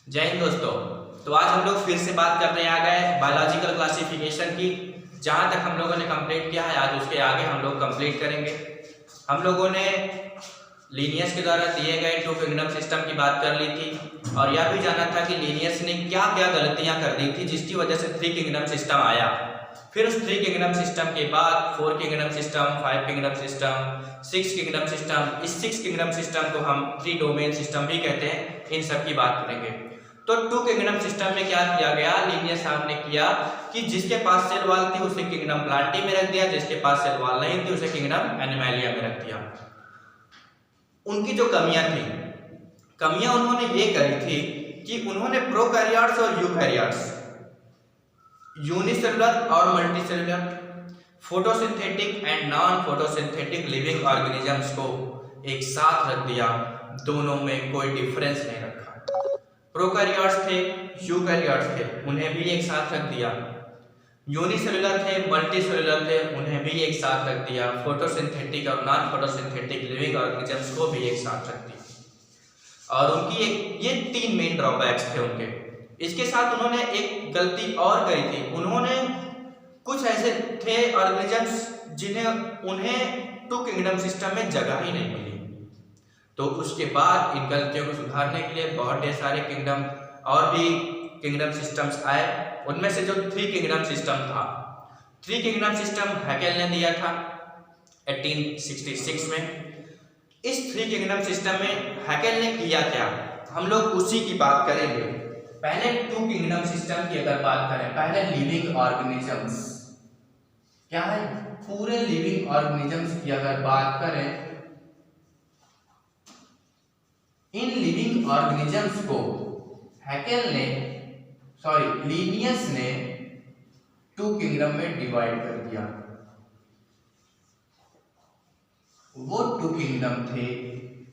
जय हिंद दोस्तों। तो आज हम लोग फिर से बात करने आ गए बायोलॉजिकल क्लासिफिकेशन की। जहां तक हम लोगों ने कंप्लीट किया है आज उसके आगे हम लोग कंप्लीट करेंगे। हम लोगों ने लीनियस के द्वारा दिए गए टू किंगडम सिस्टम की बात कर ली थी और यह भी जाना था कि लीनियस ने क्या क्या गलतियां कर दी थी जिसकी वजह से थ्री किंगडम सिस्टम आया। फिर उस थ्री किंगडम सिस्टम के बाद four kingdom system, five kingdom system, six kingdom system. इस सिक्स किंगडम सिस्टम को हम थ्री डोमेन सिस्टम भी कहते हैं। इन सब की बात करेंगे। तो टू किंगडम सिस्टम में क्या किया गया, लीनियस साहब ने किया कि जिसके पास सेल वॉल थी उसे किंगडम प्लांटी में रख दिया, जिसके पास सेल वॉल नहीं थी उसे किंगडम एनिमैलिया में रख दिया। उनकी जो कमियां उन्होंने ये करी थी कि उन्होंने प्रोकैरियोट्स और यूकैरियोट्स, यूनिसेलुलर और multicellular, photosynthetic and non photosynthetic living organisms को एक साथ रख दिया। दोनों में कोई डिफरेंस नहीं रखा। प्रोकैरियोट्स थे, यूकैरियोट्स थे, उन्हें भी एक साथ रख दिया। यूनिसेलुलर थे, मल्टीसेलुलर थे, उन्हें भी एक साथ रख दिया। फोटोसिंथेटिक और नॉन फोटोसिंथेटिक लिविंग ऑर्गेनिजम्स को भी एक साथ रख दिया। और उनकी ये तीन मेन ड्रॉबैक्स थे उनके। इसके साथ उन्होंने एक गलती और करी थी। उन्होंने कुछ ऐसे थे ऑर्गेनिजम्स उन्हें टू किंगडम सिस्टम में जगह ही नहीं मिली। तो उसके बाद इन गलतियों को सुधारने के लिए बहुत ढेर सारे किंगडम और भी किंगडम सिस्टम्स आए। उनमें से जो थ्री किंगडम सिस्टम था, थ्री किंगडम सिस्टम हैकेल ने दिया था 1866 में। इस थ्री किंगडम सिस्टम में हैकेल ने किया क्या, हम लोग उसी की बात करेंगे। पहले टू किंगडम सिस्टम की अगर बात करें, पहले लिविंग ऑर्गेनिजम्स क्या है, पूरे लिविंग ऑर्गेनिजम्स की अगर बात करें, इन लिविंग ऑर्गेनिजम्स को लीनियस ने टू किंगडम में डिवाइड कर दिया। वो टू किंगडम थे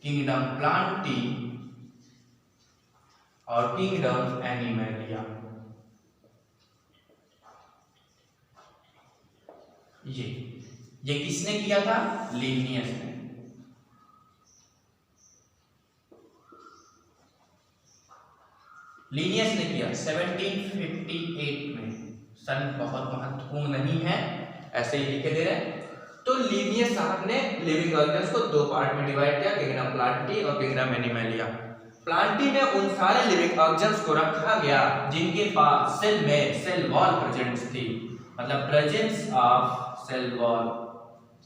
किंगडम प्लांटी और किंगडम एनिमैलिया। ये किसने किया था, लीनियस ने। लीनियस ने किया 1758 में। सन बहुत महत्वपूर्ण नहीं है, ऐसे ही लिखे दे रहे हैं। तो लीनियस साहब ने लिविंग ऑर्गेनिजम्स को दो पार्ट में डिवाइड किया, किंगडम प्लांटी और किंगडम एनिमैलिया। प्लांटी में उन सारे लिविंग ऑर्गेनिजम्स को रखा गया जिनके पास सेल में सेल वॉल प्रेजेंस थी, मतलब presence of cell wall.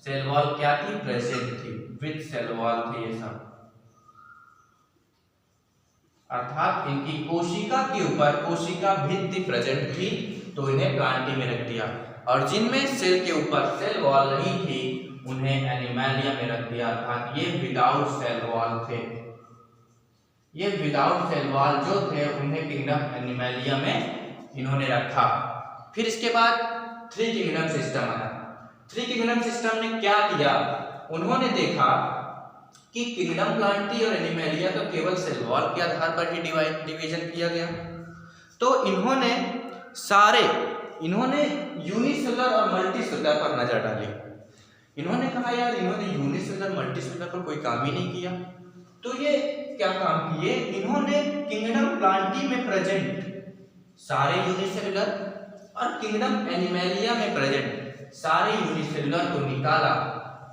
Cell wall क्या थी, प्रेजेंट थी, विद सेल वॉल थी ये सब। अर्थात इनकी कोशिका के ऊपर कोशिका भित्ति प्रेजेंट थी, तो इन्हें प्लांटी में रख दिया। और जिनमें सेल के ऊपर सेल वॉल नहीं थी उन्हें एनिमैलिया में रख दिया। अर्थात ये विदाउट सेल वॉल थे। ये विदाउट सेल वॉल जो थे उन्हें किंगडम एनिमैलिया में इन्होंने रखा। फिर इसके बाद थ्री किंगडम सिस्टम आया। थ्री किंगडम सिस्टम ने क्या किया, उन्होंने देखा कि किंगडम प्लांटी और एनिमैलिया तो केवल सेल वॉल के आधार पर ही डिवीजन किया गया। तो इन्होंने यूनिसेलुलर और मल्टीसेलुलर पर नजर डाली। इन्होंने कहा यार इन्होंने यूनिसेलुलर मल्टीसेलुलर पर कोई काम ही नहीं किया। तो ये क्या काम किए, इन्होंने किंगडम प्लांटी में प्रेजेंट सारे यूनिसेलुलर और किंगडम एनिमैलिया में प्रेजेंट सारे यूनिसेलुलर को निकाला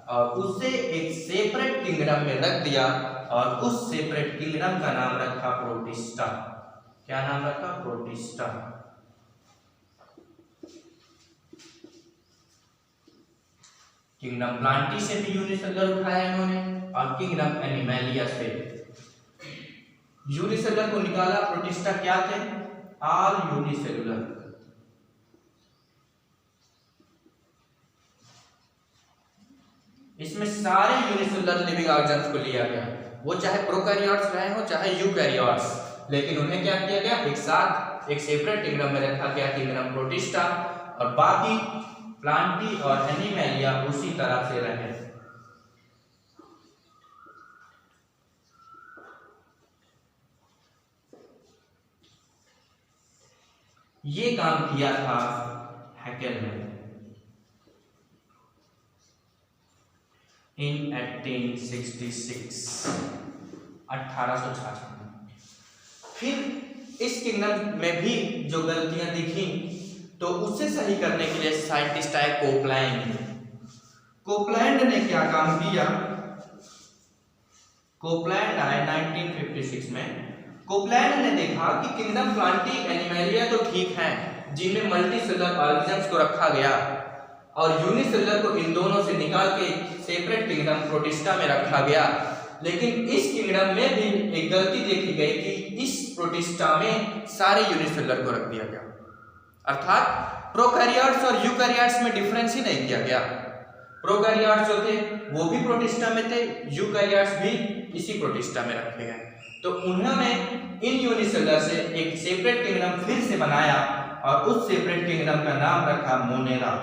और उसे एक सेपरेट किंगडम में रख दिया और उस सेपरेट किंगडम का नाम रखा प्रोटिस्टा। क्या नाम रखा, प्रोटिस्टा। किंगडम प्लांटी से भी यूनिसेलुलर उठाया इन्होंने और किंगडम एनिमैलिया से यूनिसेलुलर को निकाला। प्रोटिस्टा क्या थे, ऑल यूनिसेलुलर। इसमें सारे यूनिसेलुलर लिविंग ऑर्गेनिजम्स को लिया गया, वो चाहे प्रोकैरियोट्स रहे हो चाहे यूकैरियोट्स, लेकिन उन्हें क्या किया गया, एक साथ एक सेपरेट किंगडम में रखा गया, किंगडम प्रोटिस्टा। और बाकी प्लांटी और एनिमैलिया उसी तरह से रहे। ये काम किया था हैकेल ने in 1866 1866 में। फिर इस किंगडम में भी जो गलतियां दिखी तो उसे सही करने के लिए साइंटिस्ट आए कोपलैंड। कोपलैंड ने क्या काम किया? कोपलैंड आए 1956 में। कोपलैंड ने देखा कि किंगडम प्लांटी एनिमलिया तो ठीक हैं, जिनमें मल्टीसेलुलर ऑर्गेनिजम्स को रखा गया, और यूनिसेलुलर को इन दोनों से निकाल के सेपरेट किंगडम प्रोटिस्टा में रखा गया। लेकिन इस किंगडम में भी एक गलती देखी गई कि इस प्रोटिस्टा में सारे यूनिसेलुलर को रख दिया गया, अर्थात प्रोकैरियोट्स और यूकैरियोट्स में डिफरेंस ही नहीं किया गया। प्रोकैरियोट्स जो थे वो भी प्रोटिस्टा में थे, यूकैरियोट्स भी इसी प्रोटिस्टा में रखे गए। तो उन्होंने इन यूनिसेलुलर से एक सेपरेट किंगडम फिर से बनाया और उस सेपरेट किंगडम का नाम रखा मोनेरा,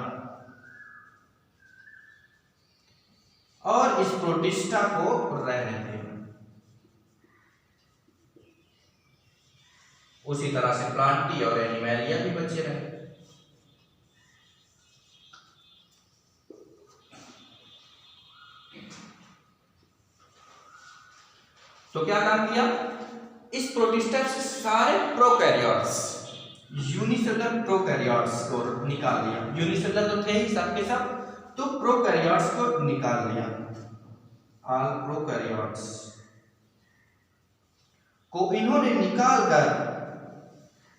और इस प्रोटिस्टा को रहने दिया। उसी तरह से प्लांटी और एनिमलिया भी बचे रहे। तो क्या काम किया? इस प्रोटिस्टा से सारे प्रोकैरियोट्स, यूनिसेलुलर प्रोकैरियोट्स को निकाल दिया। यूनिसेलुलर तो थे ही सब के सब, तो प्रोकैरियोट्स को निकाल दिया। ऑल प्रोकैरियोट्स को इन्होंने निकालकर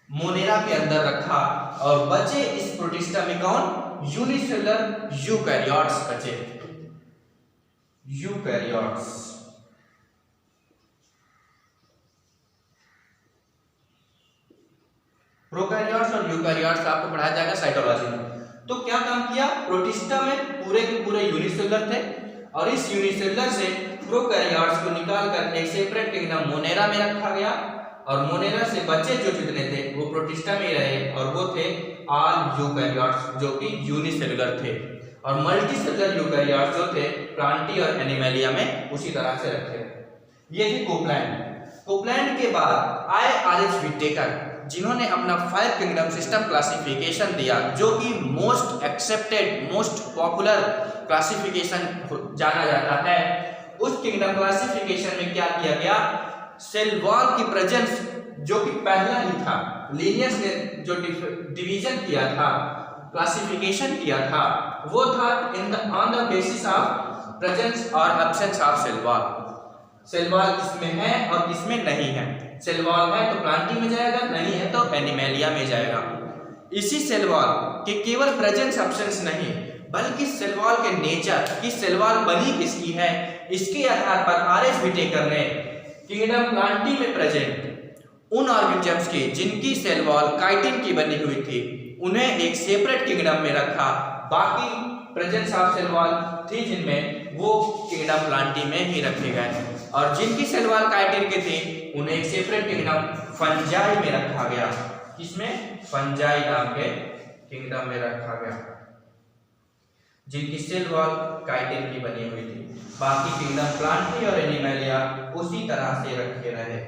मोनेरा के अंदर रखा, और बचे इस प्रोटिस्टा में कौन? यूनिसेलुलर यूकैरियोट्स बचे। यूकैरियोट्स प्रोकैरियोट्स और यूकैरियोट्स आपको पढ़ाया जाएगा साइटोलॉजी में। तो क्या काम किया? प्रोटिस्टा में पूरे के पूरे यूनिसेलुलर थे, और इस यूनिसेलुलर से प्रोकैरियोट्स को निकालकर एक सेपरेट किंगडम मोनेरा में रखा गया, और मोनेरा से बच्चे जो जितने थे वो प्रोटिस्टा में रहे, और वो थे ऑल यूकैरियोट्स जो कि यूनिसेलुलर थे, और मल्टीसेलुलर यूकैरियोट्स जो थे प्लांटी और एनिमलिया में उसी तरह से रखे। ये थे कोपलैंड। कोपलैंड के बाद आए आर.एच. व्हिटेकर, जिन्होंने अपना 5 किंगडम सिस्टम क्लासिफिकेशन दिया, जो कि most accepted most popular classification जाना जाता है। उस किंगडम क्लासिफिकेशन में क्या किया गया? सेल वॉल की प्रेजेंस जो कि पहला ही था, लिनियस ने जो डिवीजन किया था, क्लासिफिकेशन किया था, वो था on the basis of presence और absence of cell wall. Cell wall किसमें है और किसमें नहीं है। सेल वॉल है तो प्लांटी में जाएगा, नहीं है तो एनिमलिया में जाएगा। इसी सेल वॉल के केवल प्रेजेंस एब्सेंस नहीं, बल्कि सेल वॉल के नेचर की, सेल वॉल बनी किसकी है, इसके आधार पर आर.एच. व्हिटेकर ने किंगडम प्लांटी में प्रेजेंट उन ऑर्गेनिजम्स की जिनकी सेल वॉल काइटिन की बनी हुई थी, उन्हें एक सेपरेट किंगडम में रखा। बाकी प्रेजेंस ऑफ सेल वॉल थी जिनमें, वो किंगडम प्लांटी में ही रखे गए, और जिनकी सेल वॉल काइटिन की थी उन्हें एक सेपरेट किंगडम फंजाई में रखा गया। किसमें? फंजाई नाम के किंगडम में रखा गया, जिनकी सेल वॉल काइटिन की बनी हुई थी। बाकी किंगडम प्लांटी और एनिमलिया उसी तरह से रखे रहे।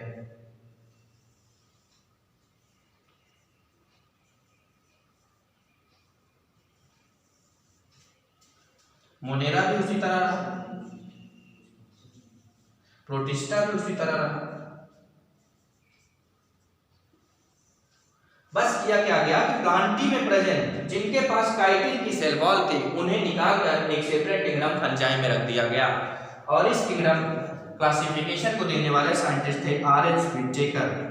मोनेरा भी उसी तरह रहा, प्रोटिस्टा भी उसी तरह रहा। बस किया क्या गया कि प्लांटी में प्रेजेंट जिनके पास काइटिन की सेल वॉल थी उन्हें निकालकर एक सेपरेट किंगडम फंजाई में रख दिया गया, और इस किंगडम क्लासिफिकेशन को देने वाले साइंटिस्ट थे आर.एच. व्हिटेकर।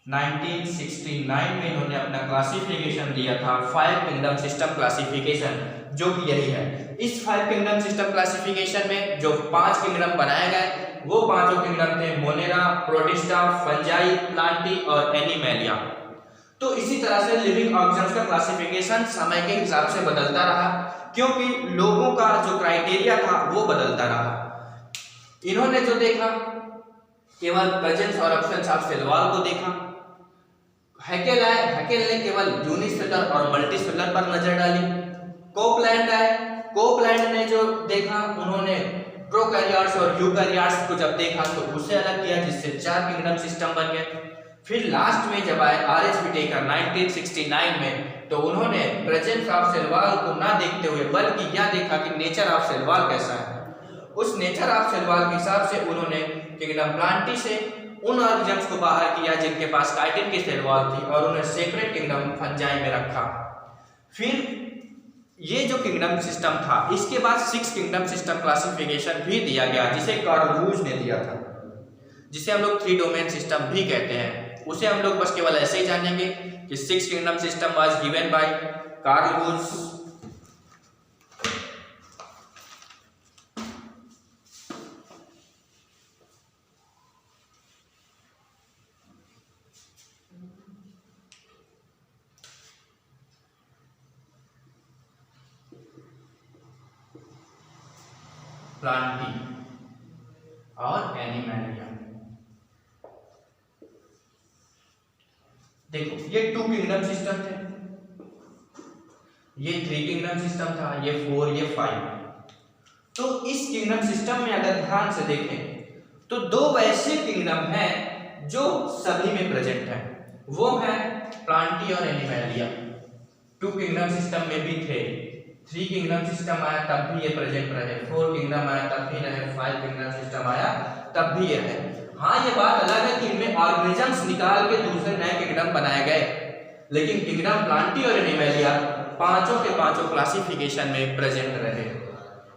नाइनटीन 1969 में इन्होंने अपना क्लासिफिकेशन दिया था 5 किंगडम सिस्टम क्लासिफिकेशन, जो कि यही है। इस 5 किंगडम सिस्टम क्लासिफिकेशन में जो 5 किंगडम बनाए गए, वो पांचों किंगडम थे मोनेरा, प्रोटिस्टा, फंजाई, प्लांटी और एनिमलिया। तो इसी तरह से लिविंग ऑर्गेनिजम्स का क्लासिफिकेशन समय के हिसाब से बदलता रहा, क्योंकि लोगों का जो क्राइटेरिया था वो बदलता रहा। इन्होंने जो देखा केवल प्रेजेंस और एब्सेंस ऑफ सेल वॉल को देखा। हैकेल ने केवल यूनिसेलुलर और मल्टीसेलुलर पर नजर डाली। कोपलैंड ने जो देखा, उन्होंने प्रोकैरियोट्स और यूकैरियोट्स को जब देखा तो उसे अलग किया, जिससे 4 किंगडम सिस्टम बन गए। फिर लास्ट में जब आए आर.एच. व्हिटेकर 1969 में, तो उन्होंने प्रेजेंस ऑफ सेल वॉल को ना देखते हुए बल्कि यह देखा कि नेचर ऑफ सेल वॉल कैसा है। उस नेचर ऑफ सेल वॉल के हिसाब से उन्होंने किंगडम प्लांटी से उन ऑर्गेनिजम्स को बाहर किया जिनके पास काइटिन की सेल वॉल थी और उन्हें सेपरेट किंगडम फंजाई में रखा। फिर ये जो किंगडम सिस्टम था, इसके बाद 6 किंगडम सिस्टम क्लासिफिकेशन भी दिया गया जिसे कार्ल रूज ने दिया था, जिसे हम लोग 3 डोमेन सिस्टम भी कहते हैं। उसे हम लोग बस केवल ऐसे ही जानेंगे कि 6 kingdom system was given by Carl Woese. Plantae और एनिमैलिया। देखो ये 2 किंगडम सिस्टम थे, ये 3 किंगडम सिस्टम था, ये 4, ये 5। तो इस किंगडम सिस्टम में अगर ध्यान से देखें तो 2 वैसे किंगडम हैं जो सभी में प्रेजेंट हैं, वो है प्लांटी और एनिमैलिया। 2 किंगडम सिस्टम में भी थे, 3 किंगडम सिस्टम आया तब भी ये प्रेजेंट रहे, 4 किंगडम आया तब भी रहे, 5 किंगडम सिस्टम आया तब भी ये रहे। हाँ, ये बात अलग है कि इनमें ऑर्गेनिजम्स निकाल के दूसरे नए किंगडम बनाए गए, लेकिन किंगडम प्लांटी और एनिमैलिया पांचों के पांचों क्लासिफिकेशन में प्रेजेंट रहे।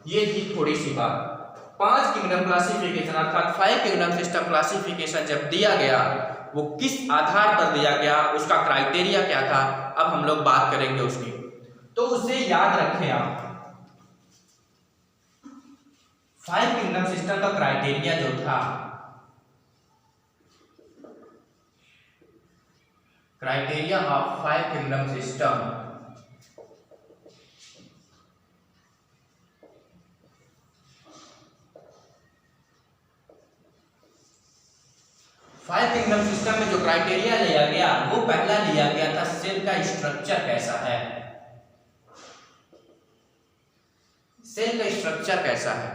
ये थी थोड़ी सी बात। 5 किंगडम क्लासिफिकेशन अर्थात 5 किंगडम सिस्टम क्लासिफिकेशन जब दिया गया, वो किस आधार पर दिया गया, उसका क्राइटेरिया क्या था, अब हम लोग बात करेंगे उसकी। तो उसे याद रखें आप, 5 किंगडम सिस्टम का क्राइटेरिया जो था, क्राइटेरिया ऑफ 5 किंगडम सिस्टम, में जो क्राइटेरिया लिया गया वो पहला लिया गया था सेल का स्ट्रक्चर कैसा है। सेल का स्ट्रक्चर कैसा है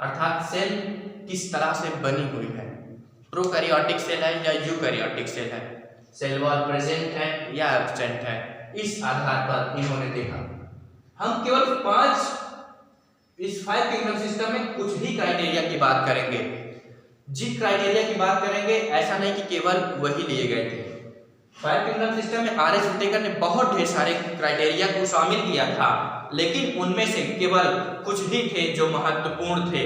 अर्थात सेल किस तरह से बनी हुई है, प्रोकैरियोटिक सेल है या यूकैरियोटिक सेल है, सेल वॉल प्रेजेंट है या एब्सेंट है, इस आधार पर इन्होंने देखा। हम केवल 5 किंगडम सिस्टम में कुछ ही क्राइटेरिया की बात करेंगे। जिन क्राइटेरिया की बात करेंगे ऐसा नहीं कि केवल वही लिए गए थे। 5 किंगडम सिस्टम में आर एस विटेकर ने बहुत ढेर सारे क्राइटेरिया को शामिल किया था, लेकिन उनमें से केवल कुछ ही थे जो महत्वपूर्ण थे,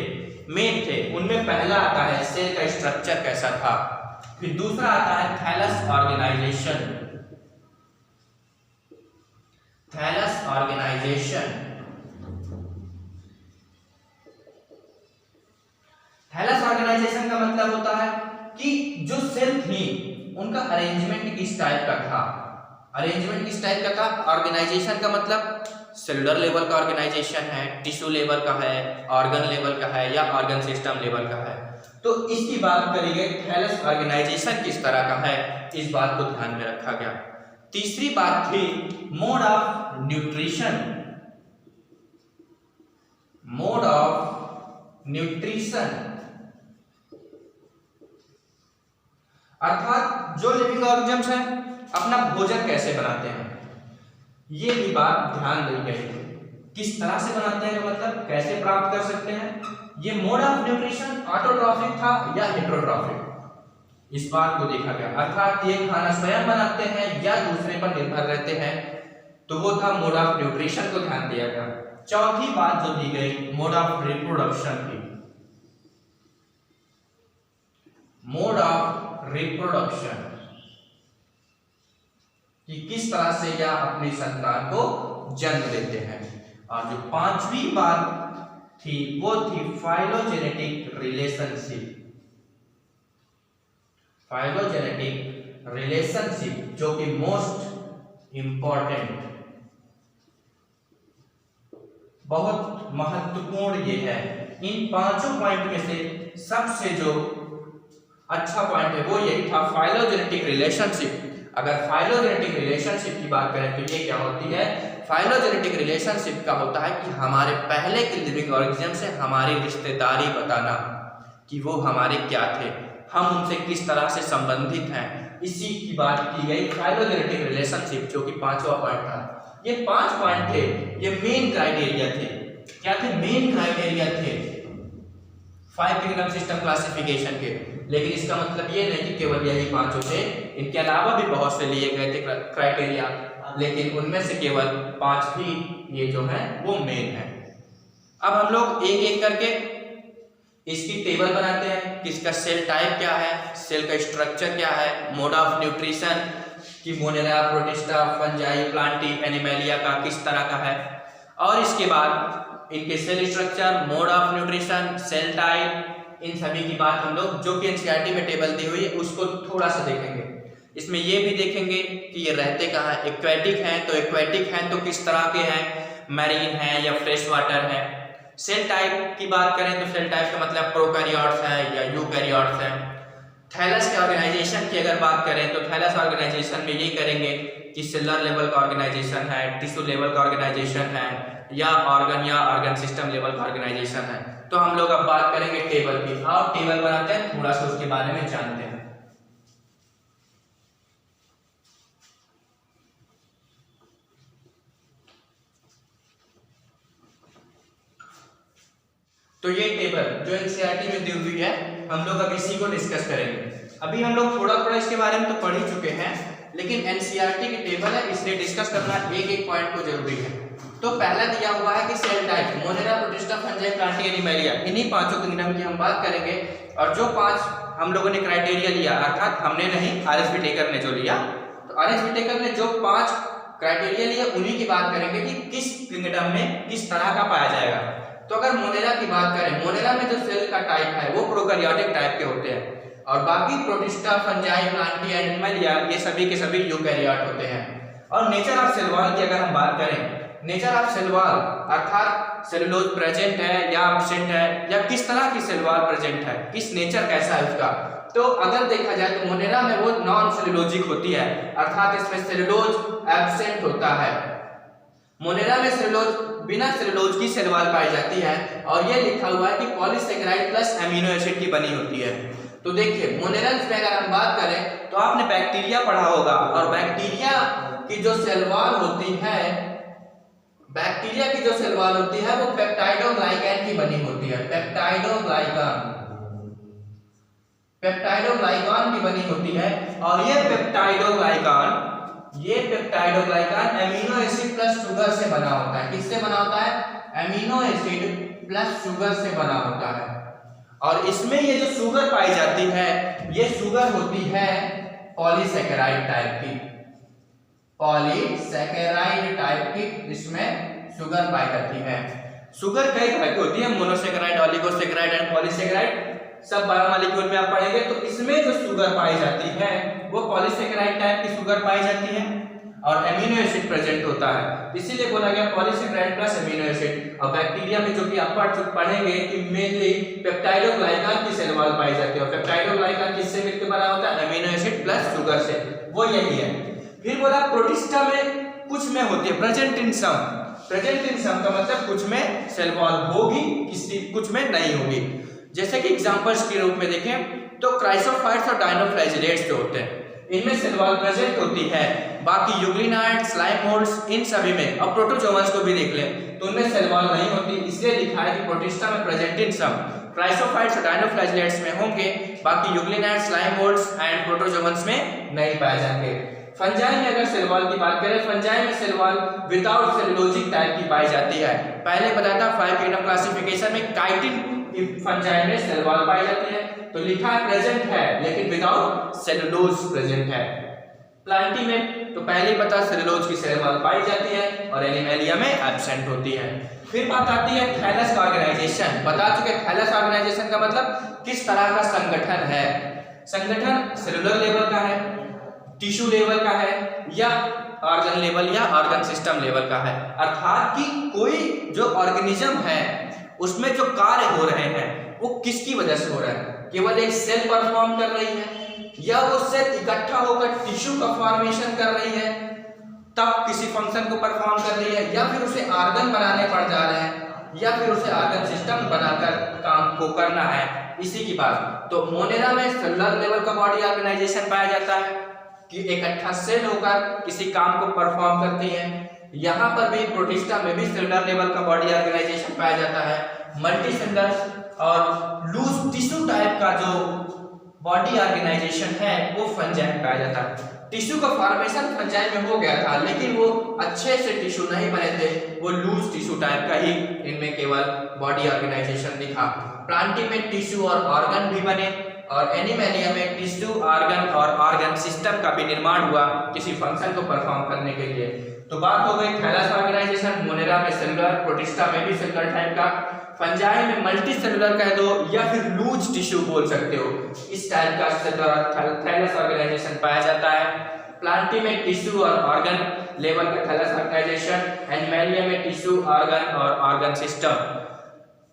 मेन थे। उनमें पहला आता है सेल का स्ट्रक्चर कैसा था, फिर दूसरा आता है thallus organisation. Thallus organisation, thallus organisation का मतलब होता है कि जो सेल थी उनका अरेंजमेंट किस टाइप का था। अरेंजमेंट किस टाइप का था, ऑर्गेनाइजेशन का मतलब सेलुलर लेवल का ऑर्गेनाइजेशन है, टिश्यू लेवल का है, ऑर्गन लेवल का है या ऑर्गन सिस्टम लेवल का है। तो इसकी बात करी गई, थैलस ऑर्गेनाइजेशन किस तरह का है, इस बात को ध्यान में रखा गया। तीसरी बात थी mode of nutrition. Mode of nutrition अर्थात जो लिविंग ऑर्गेनिजम्स हैं अपना भोजन कैसे बनाते हैं, ये भी बात ध्यान दी गई। किस तरह से बनाते हैं का मतलब कैसे प्राप्त कर सकते हैं। ये मोड ऑफ न्यूट्रिशन ऑटोट्रॉफिक था या हेटेरोट्रॉफिक, इस बात को देखा गया। अर्थात ये खाना स्वयं बनाते हैं या दूसरे पर निर्भर रहते हैं, तो वो था मोड ऑफ न्यूट्रिशन को ध्यान दिया गया। चौथी बात जो दी गई मोड ऑफ रिप्रोडक्शन थी। मोड ऑफ रिप्रोडक्शन कि किस तरह से या अपनी संतान को जन्म देते हैं। और जो पांचवी बात थी वो थी फाइलोजेनेटिक रिलेशनशिप। फाइलोजेनेटिक रिलेशनशिप जो कि मोस्ट इंपॉर्टेंट, बहुत महत्वपूर्ण ये है। इन पांचों पॉइंट में से सबसे जो अच्छा पॉइंट है वो यही था, फाइलोजेनेटिक रिलेशनशिप। अगर फाइलोजेनेटिक रिलेशनशिप की बात करें तो ये क्या होती है, फाइलोजेनेटिक रिलेशनशिप का होता है कि हमारे पहले के लिविंग ऑर्गेनिज्म से हमारी रिश्तेदारी बताना कि वो हमारे क्या थे, हम उनसे किस तरह से संबंधित हैं, इसी की बात की गई फाइलोजेनेटिक रिलेशनशिप, जो कि 5वां पॉइंट था। ये 5 पॉइंट थे, ये मेन क्राइटेरिया थे। क्या थे, मेन क्राइटेरिया थे 5 किंगडम सिस्टम क्लासिफिकेशन के। लेकिन इसका मतलब ये नहीं कि केवल यही 5 थे, इनके अलावा भी बहुत से लिए गए थे क्राइटेरिया, लेकिन उनमें से केवल 5 ही ये जो है वो मेन है। अब हम लोग एक एक करके इसकी टेबल बनाते हैं कि इसका सेल टाइप क्या है, सेल का स्ट्रक्चर क्या है, मोड ऑफ न्यूट्रिशन कि monera, protista, fungi, Plantae, animalia का किस तरह का है, और इसके बाद इनके cell structure, mode of nutrition, cell type, इन सभी की बात हम लोग जो कि एनसीईआरटी में टेबल दी हुई है उसको थोड़ा सा देखेंगे। इसमें ये भी देखेंगे कि ये रहते कहाँ है, एक्वेटिक हैं तो एक्वेटिक हैं तो किस तरह के हैं, मैरीन है या फ्रेश वाटर है। सेल टाइप की बात करें तो सेल टाइप का मतलब प्रोकैरियोट्स है या यूकैरियोट्स है। थैलस के ऑर्गेनाइजेशन की अगर बात करें तो थैलस ऑर्गेनाइजेशन में ये करेंगे कि सेलुलर लेवल का ऑर्गेनाइजेशन है, टिश्यू लेवल का ऑर्गेनाइजेशन है या ऑर्गन सिस्टम लेवल का ऑर्गेनाइजेशन है। तो हम लोग अब बात करेंगे टेबल की। आओ टेबल बनाते हैं, थोड़ा सा उसके बारे में जानते हैं। तो ये टेबल जो एनसीईआरटी में दी हुई है हम लोग अब इसी को डिस्कस करेंगे। अभी हम लोग थोड़ा थोड़ा इसके बारे में तो पढ़ ही चुके हैं, लेकिन एनसीईआरटी की टेबल है इसलिए डिस्कस करना एक एक पॉइंट को जरूरी है। तो पहला दिया हुआ है कि cell type Monera, protista, fungi, Plantae, Animalia, इन्हीं 5 किंगडम की हम बात करेंगे। और जो 5 हम लोगों ने क्राइटेरिया लिया, अर्थात हमने नहीं, आरएस विटेकर ने जो लिया, तो आरएस विटेकर ने जो 5 क्राइटेरिया लिया उन्हीं की बात करेंगे कि किस किंगडम में किस तरह का पाया जाएगा। तो अगर मोनेरा की बात करें, मोनेरा में जो सेल का टाइप है वो प्रोकैरियोटिक टाइप के होते हैं, और बाकी प्रोटिस्टा, फंजाई, प्लांटी, एनिमेलिया ये सभी के सभी यूकैरियोट होते हैं। और नेचर ऑफ सेल वॉल की अगर हम बात करें, नेचर ऑफ सेल वॉल अर्थात सेलुलोज प्रेजेंट है या एब्सेंट है या किस तरह की सेल वॉल प्रेजेंट है, किस नेचर कैसा है उसका। तो अगर देखा जाए तो मोनेरा में वो नॉन सेलुलोजिक होती है, अर्थात इसमें सेलुलोज एब्सेंट होता है। मोनेरा में सेलुलोज बिना सेलुलोज की सेल वॉल पाई जाती है, और ये लिखा हुआ है कि पॉलीसेकेराइड प्लस एमिनो एसिड की बनी होती है। तो देखिए मोनेरल्स में अगर हम बात करें तो आपने बैक्टीरिया पढ़ा होगा, और बैक्टीरिया की जो सेल वॉल होती है, बैक्टीरिया की जो सेल वॉल होती है वो पेप्टाइडोग्लाइकन की बनी होती है। पेप्टाइडोग्लाइकन की बनी होती है, और ये peptidoglycan amino acid plus sugar से बना होता है। किससे बना होता है? एमिनो एसिड प्लस शुगर से बना होता है। और इसमें ये जो शुगर पाई जाती है ये शुगर होती है पॉलीसेकेराइड टाइप की, पॉलीसेकेराइड टाइप की इसमें शुगर पाई जाती है। शुगर कई तरह की होती है, मोनोसेकेराइड, ऑलिगोसेकेराइड एंड पॉलीसेकेराइड, सब बायोमॉलिक्यूल में आप पढ़ेंगे। तो इसमें जो शुगर पाई जाती है वो पॉलीसेकेराइड टाइप की शुगर पाई जाती है, और एमिनो एसिड प्रेजेंट होता है, इसीलिए बोला गया पॉलीसेकेराइड प्लस एमिनो एसिड। और बैक्टीरिया में जो कि आप पढ़ेंगे कि मेनली पेप्टाइडोग्लाइकन की सेल वॉल पाई जाती है, और पेप्टाइडोग्लाइकन किससे मिलकर बना होता है? एमिनो एसिड प्लस शुगर से, वो यही है। फिर बोला प्रोटिस्टा में कुछ में होती है, प्रेजेंट इन सम का मतलब कुछ में सेल वॉल होगी, किसी कुछ में नहीं होगी। जैसे कि एग्जांपल्स के रूप में देखें तो क्राइसोफाइट्स और डायनोफ्लैजिलेट्स जो होते हैं इनमें सेल वॉल प्रेजेंट होती है। बाकी यूग्लिनाइड, स्लाइम मोल्ड्स इन सभी में, और प्रोटोजोअन्स को भी देख लें तो उनमें सेल वॉल नहीं होती, इसलिए लिखा है कि प्रोटिस्टा में प्रेजेंट इन सम, क्राइसोफाइट्स और डायनोफ्लैजिलेट्स में होंगे, बाकी यूग्लिनाइड, स्लाइम मोल्ड्स एंड प्रोटोजोअन्स में नहीं पाए जाएंगे। फंजाई में अगर सेल वॉल की बात करें, फंजाई में cell wall without cellulosic type की पाई जाती है। पहले बताया था 5 किंगडम क्लासिफिकेशन में काइटिन फंजाई में सेल वॉल पाई जाती है, तो लिखा है प्रेजेंट है लेकिन विदाउट सेलुलोज प्रेजेंट है। प्लांटी में तो पहले ही पता सेलुलोज की सेल वॉल पाई जाती है, और एनिमेलिया में एब्सेंट होती है। फिर बात आती है थैलस का ऑर्गेनाइजेशन। बता चुके थैलस ऑर्गेनाइजेशन का मतलब किस तरह का संगठन है। संगठन सेलुलर लेवल का है, टिश्यू लेवल का है, या ऑर्गन लेवल या ऑर्गन सिस्टम लेवल का है। अर्थात कि कोई जो ऑर्गेनिज्म है उसमें जो कार्य हो रहे हैं वो किसकी वजह से हो रहा है? केवल एक सेल परफॉर्म कर रही है, या वो सेल इकट्ठा होकर टिश्यू का फॉर्मेशन कर रही है तब किसी फंक्शन को परफॉर्म कर रही है, या फिर उसे ऑर्गन बनाने पड़ जा रहे हैं, या फिर उसे ऑर्गन सिस्टम बनाकर काम को करना है, इसी की बात। तो मोनेरा में सेलुलर लेवल का बॉडी ऑर्गेनाइजेशन पाया जाता है कि इकट्ठा सेल होकर किसी काम को परफॉर्म करती है। यहाँ पर भी प्रोटिस्टा में भी सेलुलर लेवल का बॉडी ऑर्गेनाइजेशन पाया जाता है। मल्टी सेलुलर और लूज टिश्यू टाइप का जो बॉडी ऑर्गेनाइजेशन है वो फंजाई में पाया जाता है। टिश्यू का फॉर्मेशन फंजाई में हो गया था, लेकिन वो अच्छे से टिश्यू नहीं बने थे, वो लूज टिश्यू टाइप का ही इनमें केवल बॉडी ऑर्गेनाइजेशन दिखा। प्लांटी में टिश्यू और ऑर्गन भी बने और एनिमलिया में टिश्यू, ऑर्गन और ऑर्गन सिस्टम का भी निर्माण हुआ किसी फंक्शन को परफॉर्म करने के लिए। तो बात हो गई थैलस ऑर्गेनाइजेशन, मोनेरा में सेलुलर, प्रोटिस्टा में भी सेलुलर टाइप का, फंजाई में मल्टी सेलुलर कह दो या फिर लूज टिश्यू बोल सकते हो, इस टाइप का सेलुलर थैलस ऑर्गेनाइजेशन पाया जाता है। प्लांटी में टिश्यू और ऑर्गन लेवल का थैलस ऑर्गेनाइजेशन, एनिमलिया में टिश्यू, ऑर्गन और ऑर्गन सिस्टम।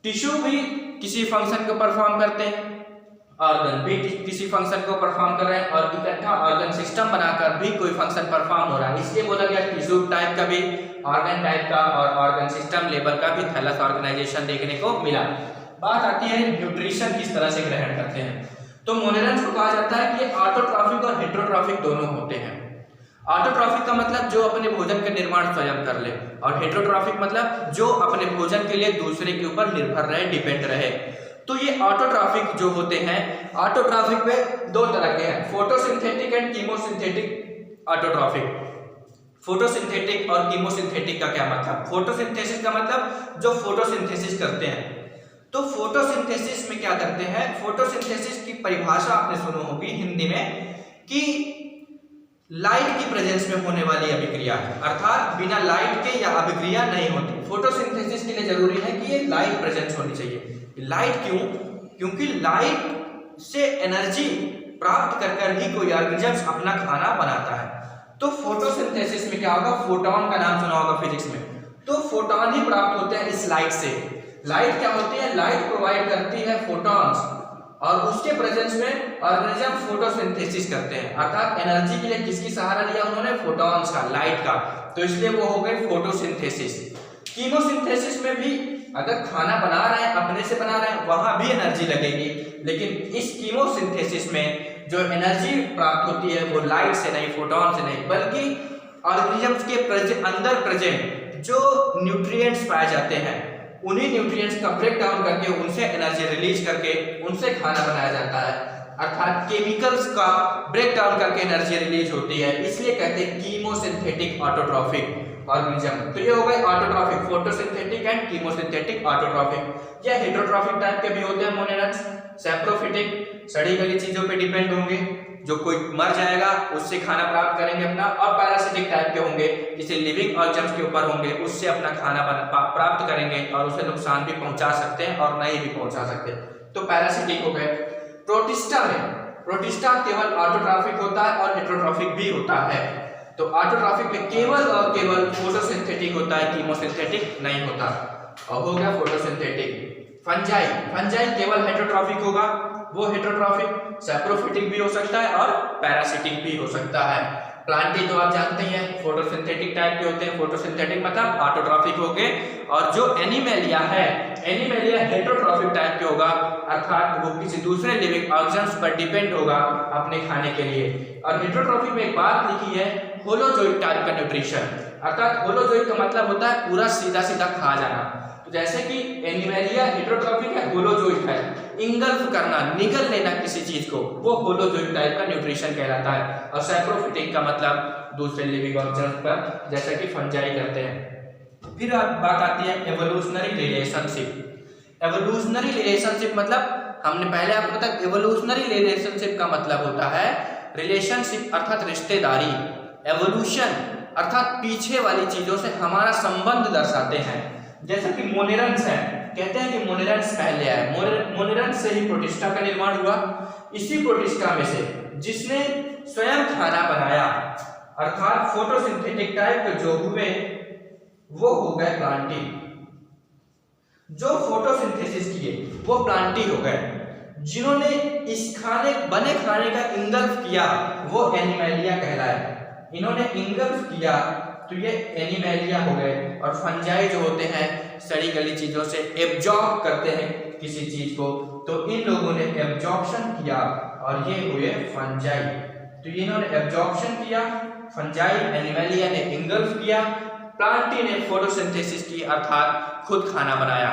टिश्यू भी किसी फंक्शन को परफॉर्म करते हैं, ऑर्गन भी किसी फंक्शन को परफॉर्म कर रहे हैं और इकट्ठा ऑर्गन सिस्टम बनाकर भी कोई फंक्शन परफॉर्म हो रहा है, इसलिए बोला गया टिश्यू टाइप का भी, ऑर्गन टाइप का और ऑर्गन सिस्टम लेवल का भी थैलस ऑर्गेनाइजेशन देखने को मिला। बात आती है न्यूट्रिशन किस तरह से ग्रहण करते हैं। तो मोनेरन्स को कहा जाता है कि ये ऑटोट्रॉफिक और हेटेरोट्रॉफिक दोनों होते हैं। ऑटोट्रॉफिक का मतलब जो अपने भोजन का निर्माण स्वयं कर ले, और हेटेरोट्रॉफिक मतलब जो अपने भोजन के लिए दूसरे के ऊपर निर्भर रहे, डिपेंड रहे। तो ये ऑटोट्रॉफिक जो होते हैं, ऑटोट्रॉफिक में दो तरह के हैं, photosynthetic and chemosynthetic autotrophic. Photosynthetic और कीमोसिंथेटिक का क्या मतलब? फोटोसिंथेसिस का मतलब जो फोटोसिंथेसिस करते हैं। तो फोटोसिंथेसिस में क्या करते हैं, फोटोसिंथेसिस की परिभाषा आपने सुनी होगी हिंदी में कि लाइट की प्रेजेंस में होने वाली अभिक्रिया है, अर्थात बिना लाइट के यह अभिक्रिया नहीं होती। फोटोसिंथेसिस के लिए जरूरी है कि ये लाइट प्रेजेंस होनी चाहिए। लाइट क्यों? क्योंकि लाइट से एनर्जी प्राप्त कर ही कोई ऑर्गेनिज्म अपना खाना बनाता है। तो फोटोसिंथेसिस में क्या होगा, फोटोन का नाम सुना होगा फिजिक्स में, तो फोटोन ही प्राप्त होते हैं इस लाइट से। लाइट क्या होती है, लाइट प्रोवाइड करती है फोटॉन्स, और उसके प्रेजेंस में ऑर्गेनिज्म फोटोसिंथेसिस करते हैं, अर्थात एनर्जी के लिए किसकी सहारा लिया उन्होंने, फोटॉन्स का, लाइट का, तो इसलिए वो हो गए फोटोसिंथेसिस। कीमोसिंथेसिस में भी अगर खाना बना रहे हैं, अपने से बना रहे हैं, वहां भी एनर्जी लगेगी, लेकिन इस कीमोसिंथेसिस में जो एनर्जी प्राप्त होती है वो लाइट से नहीं, फोटॉन से नहीं, बल्कि ऑर्गेनिजम्स के अंदर प्रेजेंट जो न्यूट्रिएंट्स पाए जाते हैं, उन्हीं न्यूट्रिएंट्स का ब्रेक डाउन करके उनसे एनर्जी रिलीज करके उनसे खाना बनाया जाता है, अर्थात केमिकल्स का ब्रेक डाउन करके एनर्जी रिलीज होती है, इसलिए कहते हैं कीमोसिंथेटिक ऑटोट्रॉफिक ऑर्गेनिज्म। तो ये हो गए autotrophic, photosynthetic and chemosynthetic autotrophic. या हेटेरोट्रॉफिक टाइप के भी होते हैं मोनेरन्स, सैप्रोफिटिक, सड़ी गली चीजों पे डिपेंड होंगे, जो कोई मर जाएगा उससे खाना प्राप्त करेंगे अपना, और पैरासिटिक टाइप के होंगे, किसी लिविंग ऑर्गेनिज्म के ऊपर होंगे, उससे अपना खाना प्राप्त करेंगे और उसे नुकसान भी पहुंचा सकते हैं और नहीं भी पहुंचा सकते, तो पैरासिटिक हो गए। प्रोटिस्टा में, प्रोटिस्टा केवल ऑटोट्रॉफिक होता है और हेटेरोट्रॉफिक भी होता है। तो ऑटोट्रॉफिक में केवल और केवल फोटोसिंथेटिक होता है, कीमोसिंथेटिक नहीं होता। और हो गया फोटोसिंथेटिक। फंजाई, फंजाई केवल हेटेरोट्रॉफिक होगा, वो हेटेरोट्रॉफिक सैप्रोफिटिक भी हो सकता है और पैरासिटिक भी हो सकता है। प्लांटी तो आप जानते ही हैं फोटोसिंथेटिक टाइप के होते हैं, फोटोसिंथेटिक मतलब ऑटोट्रॉफिक हो गए, और जो एनिमेलिया है, एनिमेलिया हेटेरोट्रॉफिक टाइप के होगा, अर्थात वो किसी दूसरे लिविंग ऑर्गेनिज्म पर डिपेंड होगा अपने खाने के लिए। और हेटेरोट्रॉफिक में एक बात लिखी है, होलोजोइक टाइप का न्यूट्रिशन, अर्थात होलोजोइक का मतलब होता है पूरा सीधा सीधा खा जाना। तो जैसे कि एनिमेलिया हेटेरोट्रॉफिक है, होलोजोइक है, इंगल्फ करना, निगल लेना किसी चीज को, वो होलोजोइक टाइप का न्यूट्रिशन कहलाता है। और सैप्रोफिटिक का मतलब दूसरे लिविंग ऑर्गेनिज्म पर, जैसा कि फंजाई करते हैं। फिर बात आती है एवोल्यूशनरी रिलेशनशिप। एवोल्यूशनरी रिलेशनशिप मतलब हमने पहले आपको बताया, एवोल्यूशनरी रिलेशनशिप का मतलब होता है रिलेशनशिप अर्थात रिश्तेदारी, एवोल्यूशन अर्थात पीछे वाली चीजों से हमारा संबंध दर्शाते हैं। जैसे कि मोनेरन्स है, कहते हैं कि मोनेरन्स पहले आए, मोनेरन्स से ही प्रोटिस्टा का निर्माण हुआ, इसी प्रोटिस्टा में से जिसने स्वयं खाना बनाया, अर्थात फोटोसिंथेटिक टाइप के जो हुए वो हो गए प्लांटी। जो फोटोसिंथेसिस किए वो प्लांटी हो गए, जिन्होंने इस बने खाने का इंगल्फ किया वो एनिमेलिया कहलाए। इन्होंने इंगल्फ किया तो ये एनिमेलिया हो गए। और फंजाई जो होते हैं सड़ी गली चीजों से एब्जॉर्ब करते हैं किसी चीज को, तो इन लोगों ने एब्जॉर्प्शन किया और ये हुए फंजाई। तो इन्होंने एब्जॉर्प्शन किया फंजाई, एनिमेलिया ने इंगल्फ किया, प्लांटी ने फोटोसिंथेसिस की अर्थात खुद खाना बनाया।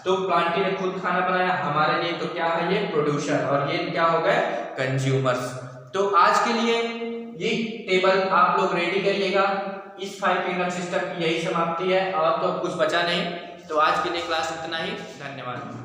तो प्लांटी ने खुद खाना बनाया, हमारे लिए तो क्या है ये प्रोड्यूसर, और ये क्या हो गए कंज्यूमर्स। तो आज के लिए ये टेबल आप लोग रेडी करिएगा। इस 5 किंगडम सिस्टम की यही समाप्ति है, और तो कुछ बचा नहीं। तो आज के लिए क्लास इतना ही, धन्यवाद।